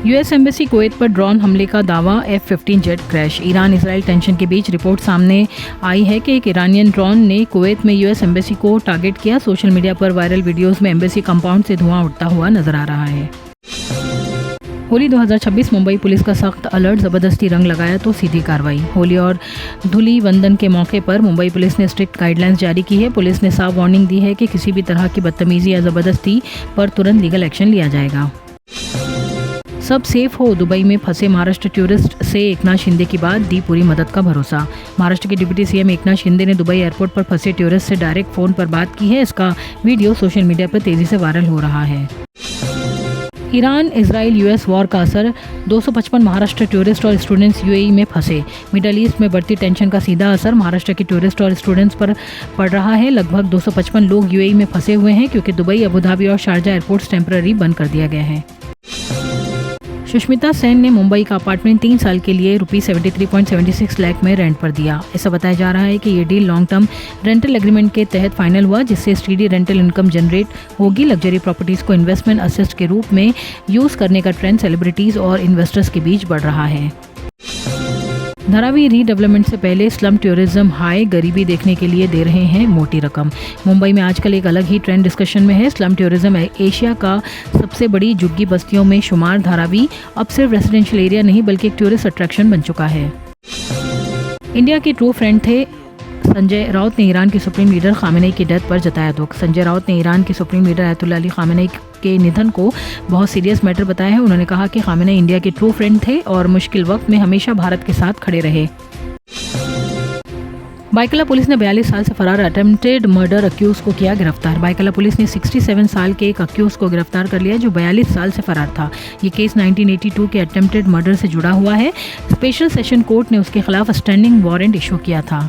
US embassy Kuwait पर drone हमले का दावा, F-15 jet crash. Iran Israel tension के बीच रिपोर्ट सामने आई है कि एक ईरानियन ड्रोन ने कुवैत में यूएस एम्बेसी को टारगेट किया। सोशल मीडिया पर वायरल वीडियोस में एम्बेसी कंपाउंड से धुआं उठता हुआ नजर आ रहा है। होली 2026 मुंबई पुलिस का सख्त अलर्ट, जबरदस्ती रंग लगाया तो सीधी कार्रवाई। होली और धुली वंदन के मौके पर मुंबई पुलिस ने स्ट्रिक्ट गाइडलाइंस जारी की है। पुलिस ने साफ वार्निंग दी है कि किसी भी तरह की बदतमीजी या जबरदस्ती पर तुरंत लीगल एक्शन लिया जाएगा। सब सेफ हो, दुबई में फंसे महाराष्ट्र टूरिस्ट से एकनाथ शिंदे की बात, दी पूरी मदद का भरोसा। महाराष्ट्र के डिप्टी सीएम एकनाथ शिंदे ने दुबई एयरपोर्ट पर फंसे टूरिस्ट से डायरेक्ट फोन पर बात की है। इसका वीडियो सोशल मीडिया पर तेजी से वायरल हो रहा है। ईरान इजराइल यूएस वॉर का असर, 255 महाराष्ट्र टूरिस्ट और स्टूडेंट्स यूएई में फंसे। मिडल ईस्ट में बढ़ती टेंशन का सीधा असर महाराष्ट्र के टूरिस्ट और स्टूडेंट्स पर पड़ रहा है। लगभग 255 लोग यूएई में फंसे हुए हैं क्योंकि दुबई, अबू धाबी और शारजा एयरपोर्ट्स टेम्पररी बंद कर दिया गया है। सुष्मिता सेन ने मुंबई का अपार्टमेंट 3 साल के लिए ₹73.76 लाख में रेंट पर दिया। ऐसा बताया जा रहा है कि ये deal long term rental agreement के तहत फाइनल हुआ, जिससे स्टीडी रेंटल इनकम जनरेट होगी। लग्जरी प्रॉपर्टीज को इन्वेस्टमेंट असिस्ट के रूप में यूज करने का ट्रेंड सेलिब्रिटीज और इन्वेस्टर्स के बीच बढ़ रहा है। धारावी रीडेवलपमेंट से पहले स्लम टूरिज्म हाई, गरीबी देखने के लिए दे रहे हैं मोटी रकम। मुंबई में आजकल एक अलग ही ट्रेंड डिस्कशन में है। स्लम टूरिज्म एशिया का सबसे बड़ी झुग्गी बस्तियों में शुमार धारावी अब सिर्फ रेजिडेंशियल एरिया नहीं बल्कि एक टूरिस्ट अट्रैक्शन बन चुका है। इंडिया के ट्रू फ्रेंड थे संजय राउत ने ईरान के सुप्रीम लीडर खामेनेई की डेथ पर जताया दुख। संजय राउत ने ईरान के सुप्रीम लीडर अयतुल्ला अली खामेनेई के निधन को बहुत सीरियस मैटर बताया है। उन्होंने कहा कि खामेनेई इंडिया के ट्रू फ्रेंड थे और मुश्किल वक्त में हमेशा भारत के साथ खड़े रहे। बायकला पुलिस ने 42 साल से फरार अटेम्प्टेड मर्डर अक्यूज को किया गिरफ्तार। बायकला पुलिस ने 67 साल के एक अक्यूज को गिरफ्तार कर लिया जो 42 साल से फरार था। ये केस 1982 के अटेम्प्टेड मर्डर से जुड़ा हुआ है। स्पेशल सेशन कोर्ट ने उसके खिलाफ स्टैंडिंग वारंट इशू किया था।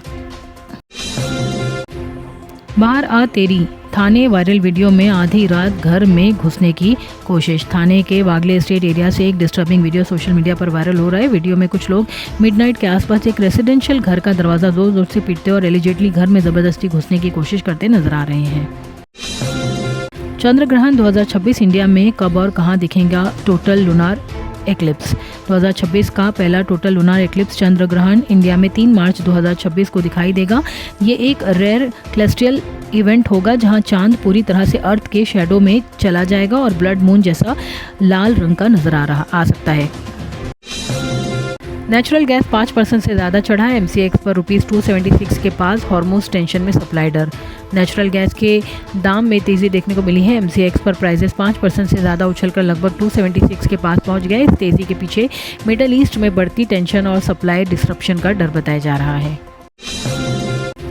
बाहर आ तेरी, थाने वायरल वीडियो में आधी रात घर में घुसने की कोशिश। थाने के वागले एस्टेट एरिया से एक डिस्टर्बिंग वीडियो सोशल मीडिया पर वायरल हो रहा है। वीडियो में कुछ लोग मिडनाइट के आसपास एक रेसिडेंशियल घर का दरवाजा जोर जोर से पीटते और एलिजेटली घर में जबरदस्ती घुसने की कोशिश करते नजर आ रहे हैं। चंद्र ग्रहण 2026 इंडिया में कब और कहां दिखेगा टोटल लूनार एक्लिप्स। 2026 का पहला टोटल लूनार एक्लिप्स चंद्र ग्रहण इंडिया में 3 मार्च 2026 को दिखाई देगा। ये एक रेयर क्लेस्टियल इवेंट होगा जहां चांद पूरी तरह से अर्थ के शैडो में चला जाएगा और ब्लड मून जैसा लाल रंग का नजर आ सकता है। नेचुरल गैस 5% से ज़्यादा चढ़ा है। MCX पर ₹276 के पास, हॉर्मोज टेंशन में सप्लाई डर। नेचुरल गैस के दाम में तेज़ी देखने को मिली है। MCX पर प्राइसेस 5% से ज़्यादा उछलकर लगभग 276 के पास पहुंच गए। इस तेज़ी के पीछे मिडल ईस्ट में बढ़ती टेंशन और सप्लाई डिसरप्शन का डर बताया जा रहा है।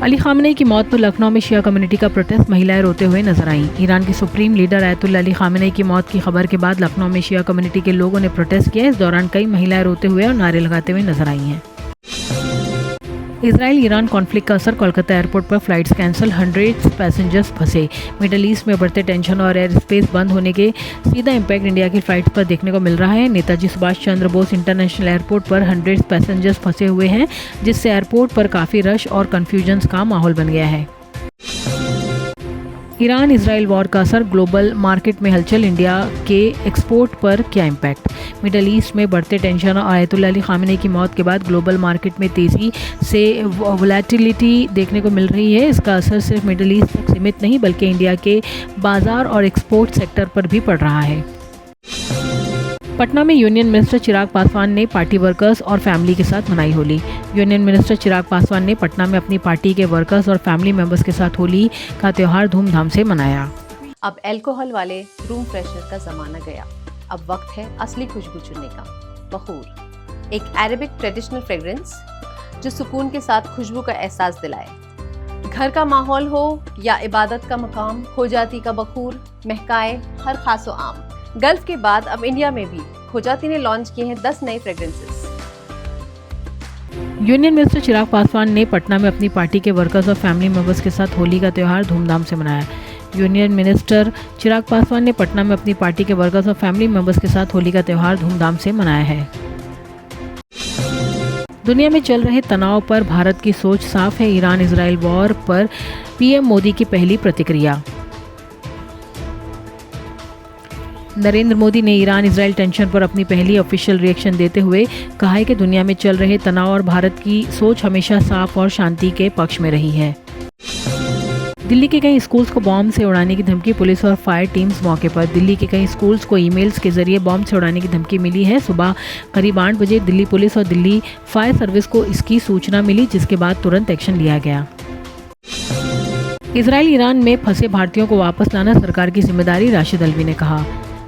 अली खामेनेई की मौत पर लखनऊ में शिया कम्युनिटी का प्रोटेस्ट, महिलाएं रोते हुए नजर आईं। ईरान के सुप्रीम लीडर अयतुल्ला अली खामेनेई की मौत की खबर के बाद लखनऊ में शिया कम्युनिटी के लोगों ने प्रोटेस्ट किया। इस दौरान कई महिलाएं रोते हुए और नारे लगाते हुए नजर आई हैं। इजराइल ईरान कॉन्फ्लिक्ट का असर, कोलकाता एयरपोर्ट पर फ्लाइट्स कैंसिल, 100 पैसेंजर्स फंसे। मिडल ईस्ट में बढ़ते टेंशन और एयर स्पेस बंद होने के सीधा इम्पैक्ट इंडिया की फ्लाइट्स पर देखने को मिल रहा है। नेताजी सुभाष चंद्र बोस इंटरनेशनल एयरपोर्ट पर 100 पैसेंजर्स फंसे हुए हैं, जिससे एयरपोर्ट पर काफ़ी रश और कन्फ्यूजन का माहौल बन गया है। ईरान इजराइल वॉर का असर, ग्लोबल मार्केट में हलचल, इंडिया के एक्सपोर्ट पर क्या इम्पैक्ट। मिडल ईस्ट में बढ़ते टेंशन और अयतुल्ला अली खामेनेई की मौत के बाद ग्लोबल मार्केट में तेज़ी से वोलेटिलिटी देखने को मिल रही है। इसका असर सिर्फ मिडल ईस्ट तक सीमित नहीं बल्कि इंडिया के बाजार और एक्सपोर्ट सेक्टर पर भी पड़ रहा है। पटना में यूनियन मिनिस्टर चिराग पासवान ने पार्टी वर्कर्स और फैमिली के साथ मनाई होली। यूनियन मिनिस्टर चिराग पासवान ने पटना में अपनी पार्टी के वर्कर्स और फैमिली मेंबर्स के साथ होली का त्यौहार धूमधाम से मनाया। अब अल्कोहल वाले रूम फ्रेशनर का जमाना गया। अब वक्त है असली खुशबू चुनने का। बखूर, एक अरेबिक ट्रेडिशनल फ्रेग्रेंस जो सुकून के साथ खुशबू का एहसास दिलाए। घर का माहौल हो या इबादत का मकाम, खोजाती का बखूर महकाए हर खासो आम। गल्फ के बाद अब इंडिया में भी खोजाती ने लॉन्च किए हैं 10 नए fragrances. Union minister Chirag Paswan ने पटना में अपनी पार्टी के वर्कर्स और फैमिली मेंबर्स के साथ होली का त्यौहार धूमधाम से मनाया। यूनियन मिनिस्टर चिराग पासवान ने पटना में अपनी पार्टी के वर्कर्स और फैमिली मेंबर्स के साथ होली का त्यौहार धूमधाम से मनाया है। दुनिया में चल रहे तनाव पर भारत की सोच साफ है। ईरान इजराइल वॉर पर पीएम मोदी की पहली प्रतिक्रिया। नरेंद्र मोदी ने ईरान इजराइल टेंशन पर अपनी पहली ऑफिशियल रिएक्शन देते हुए कहा है कि दुनिया में चल रहे तनाव और भारत की सोच हमेशा साफ और शांति के पक्ष में रही है। दिल्ली के कई स्कूल्स को बॉम्ब से उड़ाने की धमकी, पुलिस और फायर टीम्स मौके पर। दिल्ली के कई स्कूल्स को ईमेल्स के जरिए बॉम्ब से उड़ाने की धमकी मिली है। सुबह करीब 8 बजे दिल्ली पुलिस और दिल्ली फायर सर्विस को इसकी सूचना मिली, जिसके बाद तुरंत एक्शन लिया गया। इजराइल ईरान में फंसे भारतीयों को वापस लाना सरकार की जिम्मेदारी, राशिद अल्वी ने कहा।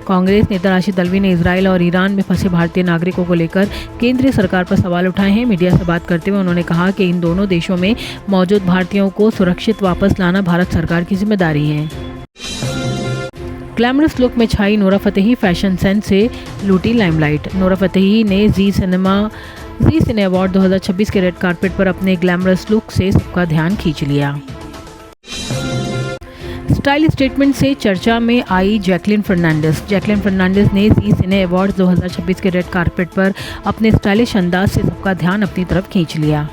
कांग्रेस नेता राशिद अल्वी ने इजराइल और ईरान में फंसे भारतीय नागरिकों को लेकर केंद्रीय सरकार पर सवाल उठाए हैं। मीडिया से बात करते हुए उन्होंने कहा कि इन दोनों देशों में मौजूद भारतीयों को सुरक्षित वापस लाना भारत सरकार की जिम्मेदारी है। ग्लैमरस लुक में छाई नोरा फतेही, फैशन सेंस से लूटी लाइमलाइट। नोरा फतेही ने जी सिने अवार्ड 2026 के रेड कारपेट पर अपने ग्लैमरस लुक से सबका ध्यान खींच लिया। स्टाइल स्टेटमेंट से चर्चा में आई जैकलिन फर्नांडिस। जैकलिन फर्नांडिस ने जी सिने अवार्ड 2026 के रेड कारपेट पर अपने स्टाइलिश अंदाज से सबका ध्यान अपनी तरफ खींच लिया।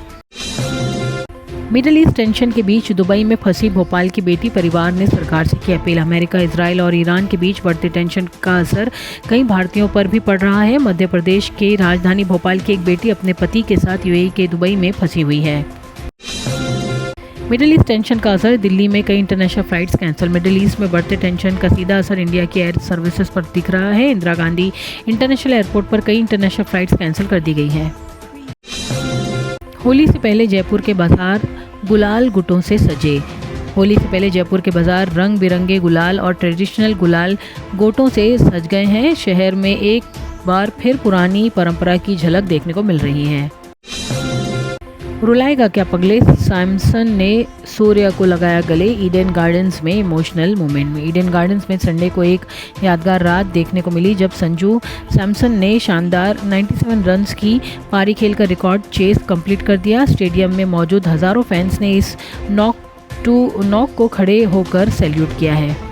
मिडिल ईस्ट टेंशन के बीच दुबई में फंसी भोपाल की बेटी परिवार ने सरकार से की अपील। अमेरिका, इजराइल और ईरान के बीच बढ़ते टेंशन का असर कई भारतीयों पर भी पड़ रहा है। मध्य प्रदेश के राजधानी भोपाल की एक बेटी अपने पति के साथ यूएई के दुबई में फंसी हुई है। मिडिल ईस्ट टेंशन का असर, दिल्ली में कई international flights cancel. Middle east में बढ़ते टेंशन का सीधा असर इंडिया की एयर सर्विसेज पर दिख रहा है। इंदिरा गांधी इंटरनेशनल एयरपोर्ट पर कई इंटरनेशनल फ्लाइट्स कैंसिल कर दी गई हैं। होली से पहले जयपुर के बाजार गुलाल गुटों से सजे। होली से पहले जयपुर के बाजार रंग बिरंगे गुलाल और ट्रेडिशनल गुलाल गोटों से सज गए हैं। शहर में एक बार फिर पुरानी परंपरा की झलक देखने को मिल रही है। रुलाएगा क्या पगले, सैमसन ने सूर्या को लगाया गले। ईडन गार्डन्स में इमोशनल मोमेंट में ईडन गार्डन्स में संडे को एक यादगार रात देखने को मिली जब संजू सैमसन ने शानदार 97 रन्स की पारी खेलकर रिकॉर्ड चेस कंप्लीट कर दिया। स्टेडियम में मौजूद हजारों फैंस ने इस नॉक को खड़े होकर सैल्यूट किया है।